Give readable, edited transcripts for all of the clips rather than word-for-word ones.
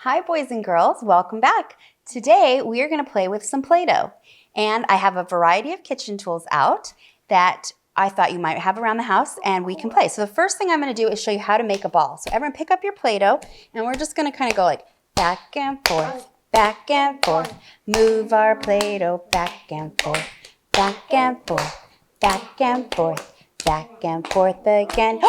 Hi boys and girls, welcome back. Today we are going to play with some Play-Doh. And I have a variety of kitchen tools out that I thought you might have around the house and we can play. So the first thing I'm going to do is show you how to make a ball. So everyone pick up your Play-Doh and we're just going to kind of go like back and forth, back and forth. Move our Play-Doh back and forth, back and forth, back and forth, back and forth again.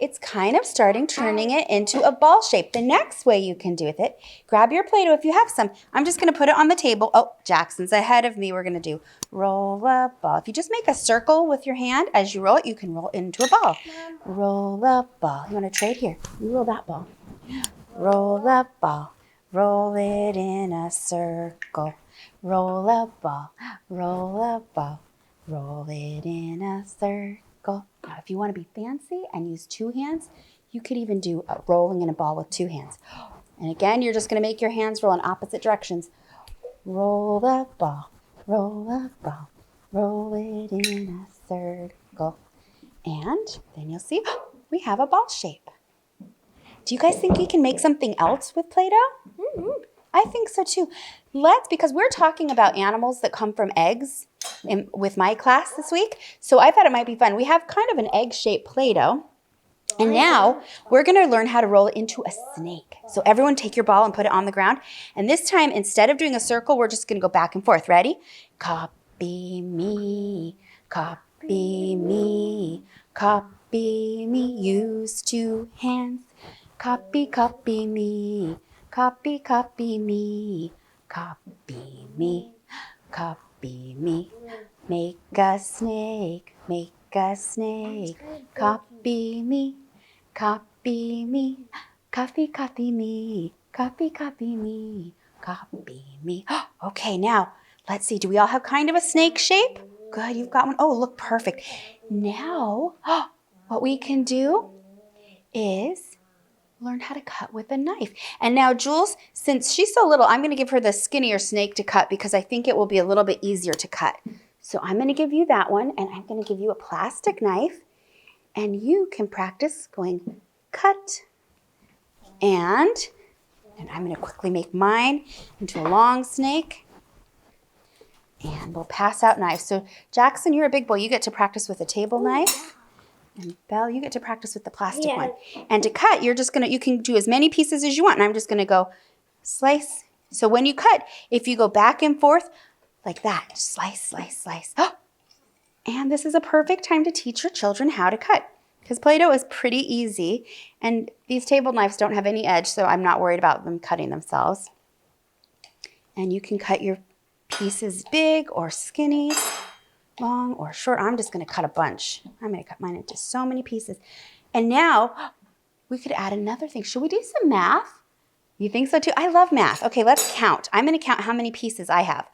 It's kind of turning it into a ball shape. The next way you can do with it, grab your Play-Doh if you have some. I'm just going to put it on the table. Oh, Jackson's ahead of me. We're going to do roll a ball. If you just make a circle with your hand, as you roll it, you can roll it into a ball. Roll a ball. You want to trade here? You roll that ball. Roll a ball. Roll it in a circle. Roll a ball. Roll a ball. Roll it in a circle. Now, if you want to be fancy and use two hands, you could even do a rolling in a ball with two hands. And again, you're just going to make your hands roll in opposite directions. Roll the ball, roll the ball, roll it in a circle. And then you'll see we have a ball shape. Do you guys think we can make something else with Play-Doh? Mm-hmm. I think so too. Because we're talking about animals that come from eggs with my class this week. So I thought it might be fun. We have kind of an egg-shaped Play-Doh. And now we're going to learn how to roll it into a snake. So everyone take your ball and put it on the ground. And this time, instead of doing a circle, we're just going to go back and forth. Ready? Copy me, copy me, copy me. Use two hands. Copy, copy me. Copy, copy me, copy me, copy me. Make a snake, make a snake. Copy me, copy me. Copy, copy me, copy, copy me, copy me. Okay, now, let's see. Do we all have kind of a snake shape? Good, you've got one. Oh, look perfect. Now, what we can do is learn how to cut with a knife. And now Jules, since she's so little, I'm going to give her the skinnier snake to cut because I think it will be a little bit easier to cut. So I'm going to give you that one, and I'm going to give you a plastic knife, and you can practice going cut. And I'm going to quickly make mine into a long snake. And we'll pass out knives. So Jackson, you're a big boy. You get to practice with a table knife. And Belle, you get to practice with the plastic one. And to cut, you can do as many pieces as you want. And I'm just going to go slice. So when you cut, if you go back and forth like that, slice, slice, slice. And this is a perfect time to teach your children how to cut. Because Play-Doh is pretty easy. And these table knives don't have any edge, so I'm not worried about them cutting themselves. And you can cut your pieces big or skinny, long or short. I'm just going to cut a bunch. I'm going to cut mine into so many pieces. And now we could add another thing. Should we do some math? You think so too? I love math. Okay, let's count. I'm going to count how many pieces I have.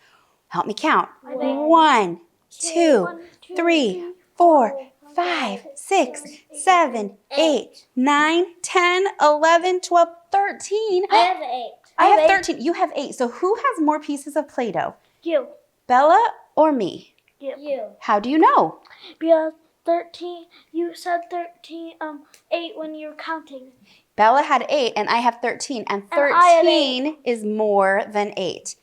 Help me count. 1, 2, 3, 4, 5, 6, 7, 8, 9, 10, 11, 12, 13. I have 8. I have 13. You have 8. So who has more pieces of Play-Doh? You. Bella or me? You. How do you know? Because 13, you said 13, 8 when you were counting. Bella had 8 and I have 13. And 13 is more than 8.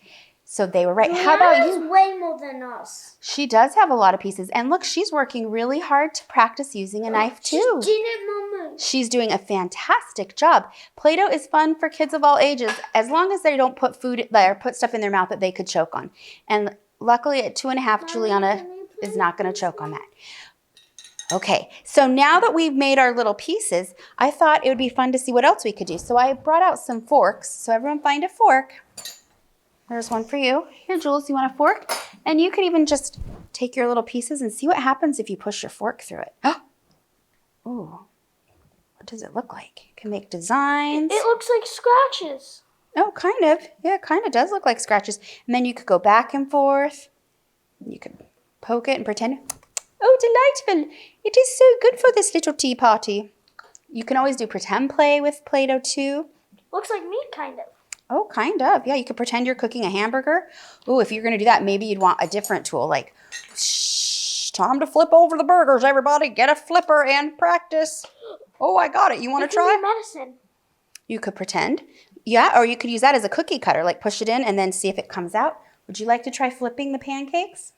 So they were right. How about you? Way more than us. She does have a lot of pieces. And look, she's working really hard to practice using a knife too. She did it, Mama. She's doing a fantastic job. Play-Doh is fun for kids of all ages as long as they don't put food there, put stuff in their mouth that they could choke on. And luckily at 2.5, Juliana is not going to choke on that. Okay, so now that we've made our little pieces, I thought it would be fun to see what else we could do. So I brought out some forks. So everyone find a fork. There's one for you. Here, Jules, you want a fork? And you could even just take your little pieces and see what happens if you push your fork through it. Ooh, what does it look like? You can make designs. It looks like scratches. Oh, kind of. Yeah, it kind of does look like scratches. And then you could go back and forth. You could poke it and pretend. Oh, delightful. It is so good for this little tea party. You can always do pretend play with Play-Doh too. Looks like meat, kind of. Oh, kind of. Yeah, you could pretend you're cooking a hamburger. Oh, if you're going to do that, maybe you'd want a different tool. Like, shh, time to flip over the burgers, everybody. Get a flipper and practice. Oh, I got it. You want to try? Medicine. You could pretend. Yeah, or you could use that as a cookie cutter, like push it in and then see if it comes out. Would you like to try flipping the pancakes?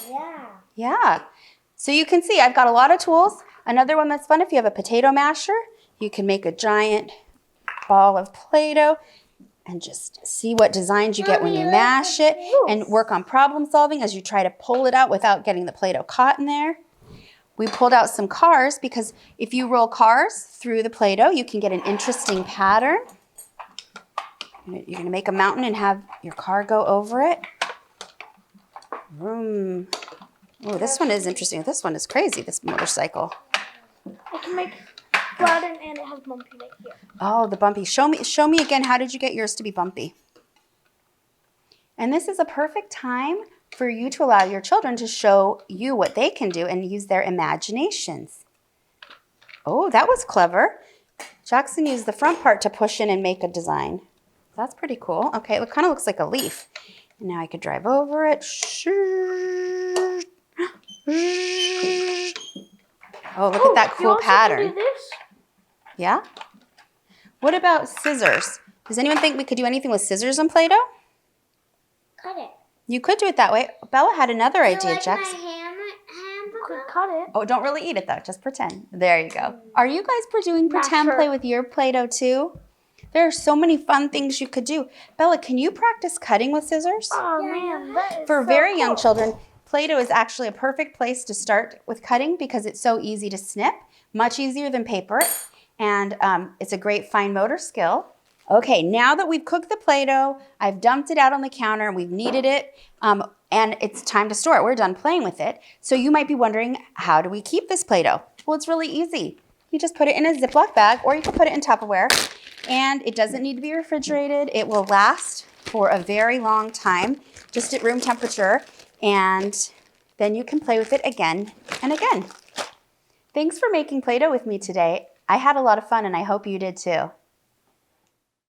Yeah. Yeah. So you can see I've got a lot of tools. Another one that's fun, if you have a potato masher, you can make a giant ball of Play-Doh and just see what designs you get when you mash it and work on problem solving as you try to pull it out without getting the Play-Doh caught in there. We pulled out some cars because if you roll cars through the Play-Doh, you can get an interesting pattern. You're going to make a mountain and have your car go over it. Vroom. Oh, this one is interesting. This one is crazy, this motorcycle. I can make flatten and it has bumpy right here. Oh, the bumpy. Show me again, how did you get yours to be bumpy? And this is a perfect time for you to allow your children to show you what they can do and use their imaginations. Oh, that was clever. Jackson used the front part to push in and make a design. That's pretty cool. Okay, it kind of looks like a leaf. And now I could drive over it. Oh, look at that cool pattern. You also can do this. Yeah? What about scissors? Does anyone think we could do anything with scissors on Play-Doh? Cut it. You could do it that way. Bella had another idea, like Jackson. my hand You could cut it. Oh, don't really eat it though. Just pretend. There you go. Are you guys doing pretend sure. play with your Play-Doh too? There are so many fun things you could do. Bella, can you practice cutting with scissors? Oh Yeah, man, that is For so very young cool. children, Play-Doh is actually a perfect place to start with cutting because it's so easy to snip, much easier than paper, and it's a great fine motor skill. Okay, now that we've cooked the Play-Doh, I've dumped it out on the counter, we've kneaded it, and it's time to store it. We're done playing with it. So you might be wondering, how do we keep this Play-Doh? Well, it's really easy. You just put it in a Ziploc bag, or you can put it in Tupperware, and it doesn't need to be refrigerated. It will last for a very long time, just at room temperature, and then you can play with it again and again. Thanks for making Play-Doh with me today. I had a lot of fun, and I hope you did too.